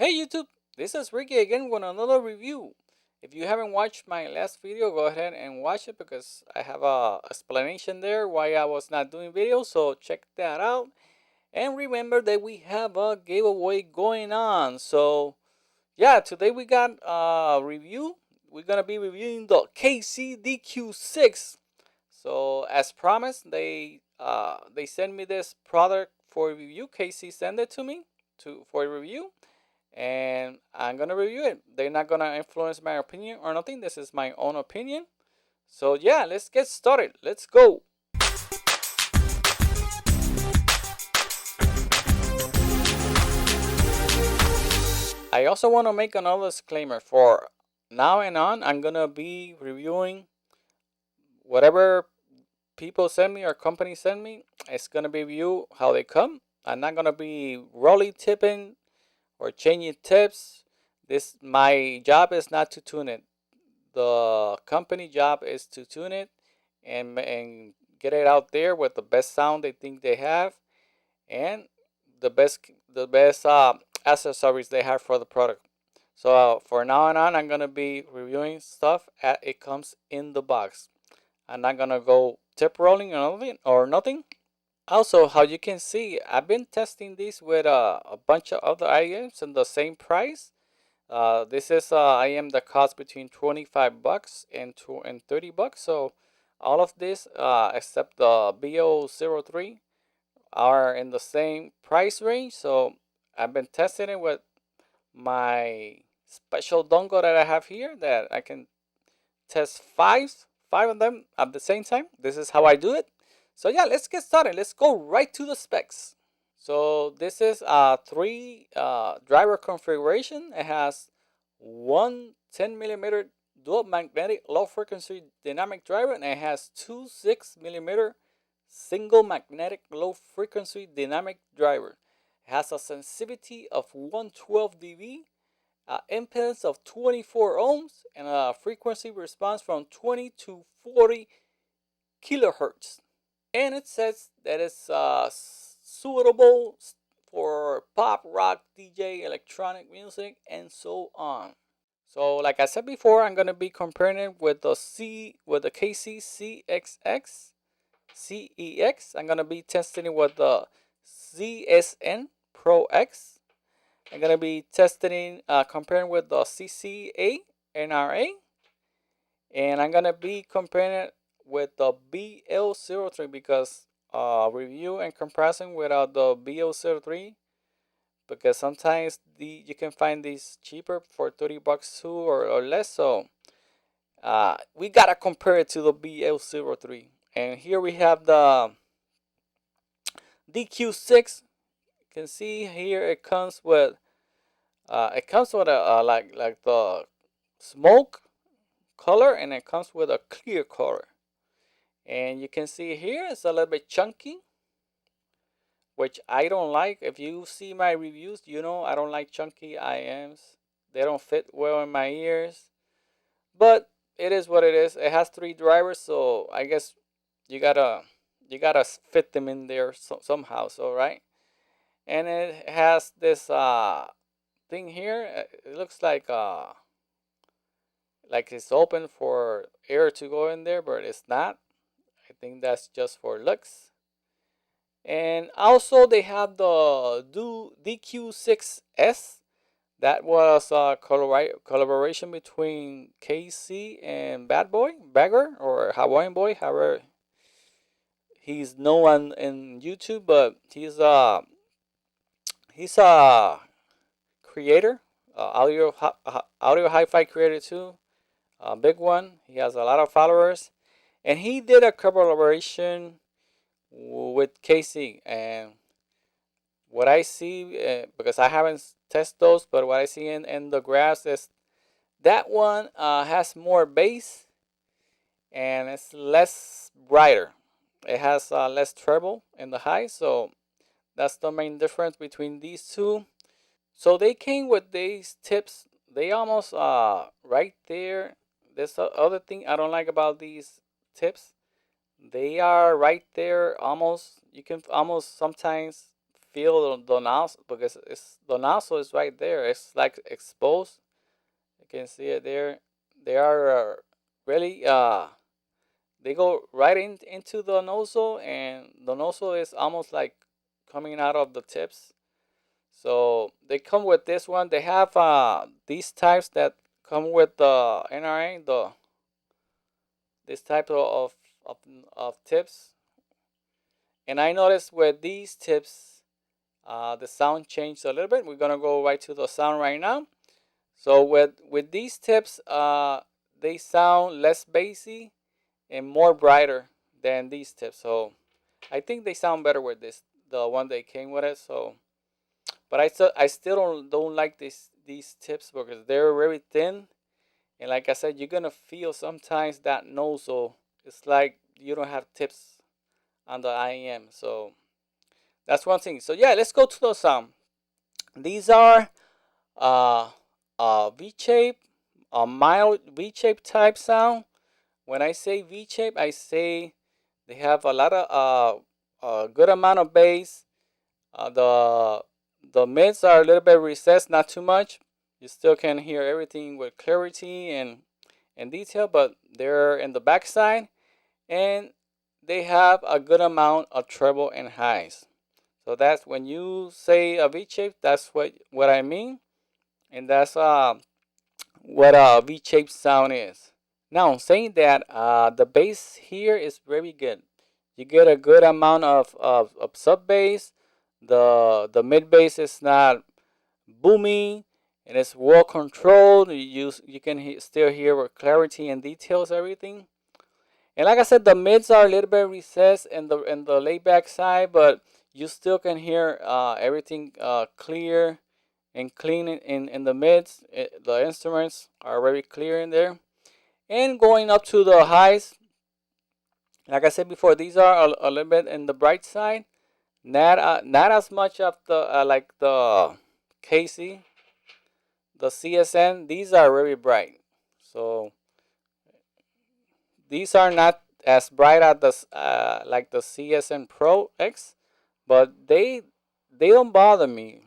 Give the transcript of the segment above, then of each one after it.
Hey YouTube, this is Ricky again with another review. If you haven't watched my last video, go ahead and watch it because I have a explanation there why I was not doing videos, so check that out. And remember that we have a giveaway going on. So yeah, today we got a review. We're gonna be reviewing the KC DQ6. So as promised, they sent me this product for review. KC sent it to me for review, and I'm gonna review it. They're not gonna influence my opinion or nothing. This is my own opinion. So yeah, let's get started. Let's go. I also want to make another disclaimer. For now and on, I'm gonna be reviewing whatever people send me or companies send me. It's gonna be review how they come. I'm not gonna be rolling tipping or changing tips. This my job is not to tune it. The company job is to tune it and get it out there with the best sound they think they have and the best accessories they have for the product. So for now on, I'm gonna be reviewing stuff as it comes in the box. I'm not gonna go tip rolling or nothing. Also, how you can see, I've been testing these with a bunch of other items in the same price. This is IM that costs between 25 bucks and 30 bucks. So all of this, except the BL03, are in the same price range. So I've been testing it with my special dongle that I have here that I can test five of them at the same time. This is how I do it. So yeah, let's get started. Let's go right to the specs. So this is a three driver configuration. It has one 10 millimeter dual magnetic low frequency dynamic driver, and it has two 6 millimeter single magnetic low frequency dynamic driver. It has a sensitivity of 112 dB, impedance of 24 ohms, and a frequency response from 20 to 40 kilohertz. And it says that it's suitable for pop, rock, DJ, electronic music, and so on. So, like I said before, I'm gonna be comparing it with the KC CXX, CEX. I'm gonna be testing it with the ZSN Pro X. I'm gonna be testing, comparing with the CCA NRA, and I'm gonna be comparing it with the BL03 because review and comparison without the BL03, because sometimes you can find these cheaper for 30 bucks too or less. So we gotta compare it to the BL03. And here we have the DQ6. You can see here it comes with a like the smoke color, and it comes with a clear color. And you can see here it's a little bit chunky, which I don't like. If you see my reviews, you know I don't like chunky IMs. They don't fit well in my ears. But it is what it is. It has three drivers, so I guess you gotta you gotta fit them in there somehow. So right, and it has this thing here. It looks like it's open for air to go in there, but it's not. I think that's just for looks. And also they have the DQ6S. That was a collaboration between KC and Bad Boy, Bagger, or Hawaiian Boy, however he's known in YouTube, but he's a creator, audio hi-fi creator too, a big one. He has a lot of followers, and he did a collaboration with KC. And what I see, because I haven't tested those, but what I see in the graphs is that one has more bass and it's less brighter. It has less treble in the high, so that's the main difference between these two. So they came with these tips. They almost right there. This other thing I don't like about these tips. They are right there. Almost you can almost sometimes feel the nozzle because the nozzle is right there. It's like exposed. You can see it there. They are really they go right into the nozzle, and the nozzle is almost like coming out of the tips. So they come with this one. They have these types that come with the NRA, this type of, of tips. And I noticed with these tips, the sound changed a little bit. We're gonna go right to the sound right now. So with these tips, they sound less bassy and more brighter than these tips. So I think they sound better with this, the one they came with it. So, but I still don't like these tips because they're very thin, and like I said, you're gonna feel sometimes that nozzle. It's like you don't have tips on the IEM. So that's one thing. So yeah, let's go to the sound. These are uh, V-shape, a mild V-shape type sound. When I say V-shape, I say they have a lot of a good amount of bass. The mids are a little bit recessed, not too much. You still can hear everything with clarity and detail, but they're in the backside, and they have a good amount of treble and highs. So that's when you say a V-shape, that's what I mean, and that's what a V-shaped sound is. Now, saying that, the bass here is very good. You get a good amount of sub bass. The mid bass is not booming, and it's well controlled. You can still hear with clarity and details everything. And like I said, the mids are a little bit recessed in the laid back side, but you still can hear everything clear and clean in the mids. The instruments are very clear in there. And going up to the highs, like I said before, these are a little bit in the bright side. Not as much of the like the KC, the CSN. These are very bright. So these are not as bright as the like the CSN Pro X, but they don't bother me.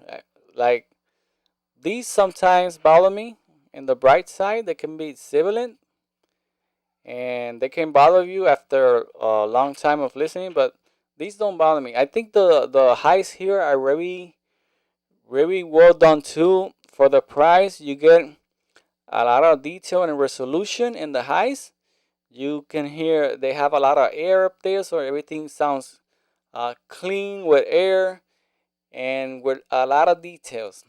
Like these sometimes bother me in the bright side. They can be sibilant, and they can bother you after a long time of listening, but these don't bother me. I think the highs here are very well done too. For the price, you get a lot of detail and resolution in the highs. You can hear they have a lot of air up there, so everything sounds clean with air and with a lot of details.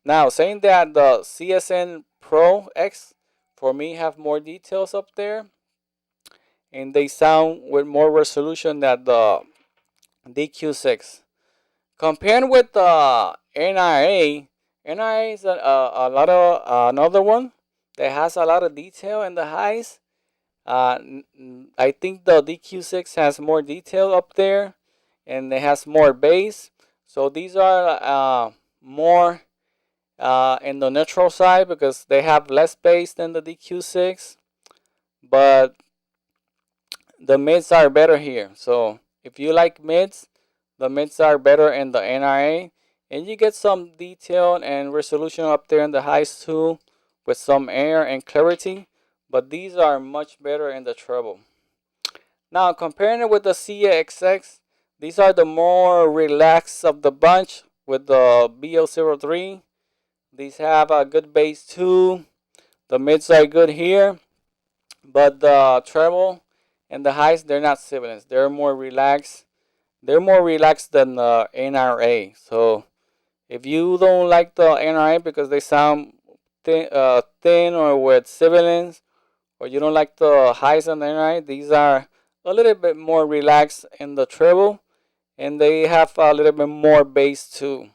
Now, saying that the CSN Pro X for me have more details up there, and they sound with more resolution than the DQ6. Compared with the NRA, NRA is a lot of another one that has a lot of detail in the highs. I think the DQ6 has more detail up there, and it has more bass. So these are more in the neutral side because they have less bass than the DQ6, but the mids are better here. So if you like mids, the mids are better in the NRA, and you get some detail and resolution up there in the highs too, with some air and clarity. But these are much better in the treble. Now comparing it with the CXX, these are the more relaxed of the bunch with the BL03. These have a good bass too. The mids are good here, but the treble and the highs, they're not sibilants. They're more relaxed. They're more relaxed than the NRA. So if you don't like the NRA because they sound thin or with sibilants, or you don't like the highs on the NRA, these are a little bit more relaxed in the treble, and they have a little bit more bass too.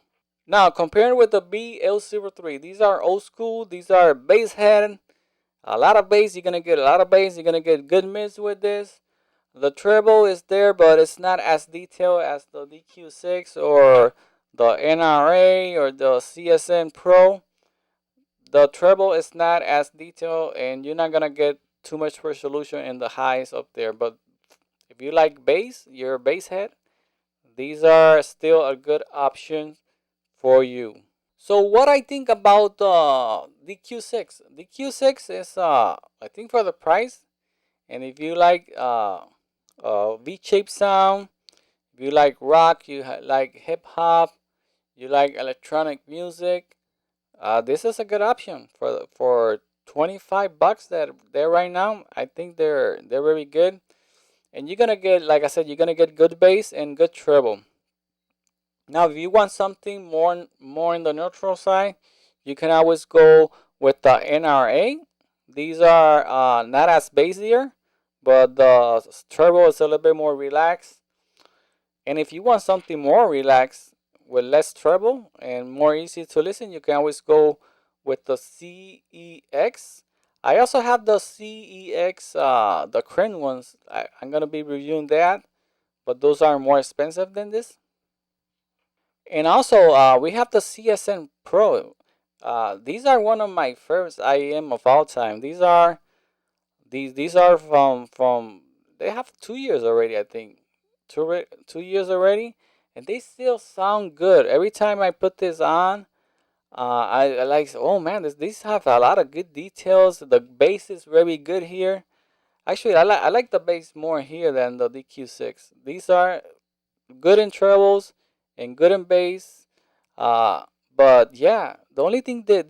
Now comparing with the BL03, these are old school. These are bass head, a lot of bass. You're gonna get a lot of bass. You're gonna get good mids with this. The treble is there, but it's not as detailed as the DQ6 or the NRA or the CSN Pro. The treble is not as detailed, and you're not gonna get too much resolution in the highs up there. But if you like bass, you're a bass head, these are still a good option for you. So what I think about DQ6? DQ6 is I think for the price, and if you like V-shaped sound, if you like rock, you like hip hop, you like electronic music, this is a good option for 25 bucks that they're right now. I think they're very good, and you're gonna get, like I said, you're gonna get good bass and good treble. Now, if you want something more in the neutral side, you can always go with the NRA. These are not as bassier, but the treble is a little bit more relaxed. And if you want something more relaxed with less treble and more easy to listen, you can always go with the CEX. I also have the CEX, the Crane ones. I'm gonna be reviewing that, but those are more expensive than this. And also, we have the CSN Pro. These are one of my favorites IEM of all time. These are from they have 2 years already, I think, 2 years already, and they still sound good. Every time I put this on, I like, oh man, these have a lot of good details. The bass is very good here. Actually, I like the bass more here than the DQ6. These are good in trebles and good in bass. Uh, but yeah, the only thing that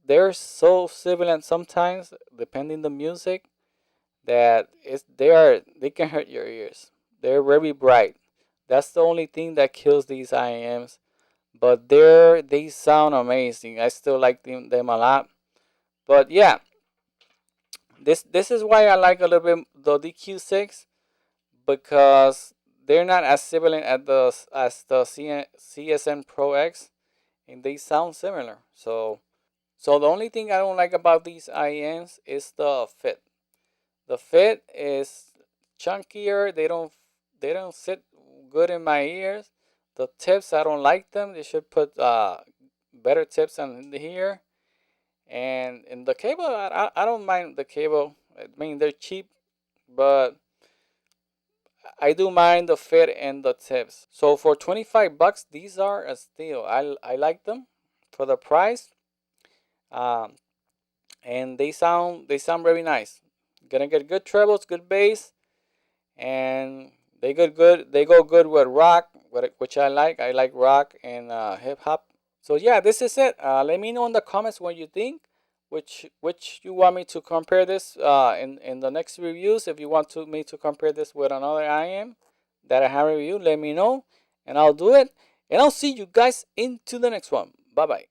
they're so sibilant sometimes, depending the music, that they can hurt your ears. They're very bright. That's the only thing that kills these IAMs. But they sound amazing. I still like them a lot. But yeah, this is why I like a little bit the DQ6, because they're not as sibilant as the CSN Pro X, and they sound similar. So the only thing I don't like about these IEMs is the fit. The fit is chunkier. They don't sit good in my ears. The tips, I don't like them. They should put better tips in here. And in the cable, I don't mind the cable. I mean, they're cheap, but I do mind the fit and the tips. So for 25 bucks, these are a steal. I like them for the price. Um, and they sound very nice. Gonna get good trebles, good bass, and they go good with rock, which I like. I like rock and hip hop. So yeah, this is it. Let me know in the comments what you think. Which you want me to compare this in the next reviews. If you want me to compare this with another IM that I have reviewed, let me know, and I'll do it. And I'll see you guys into the next one. Bye bye.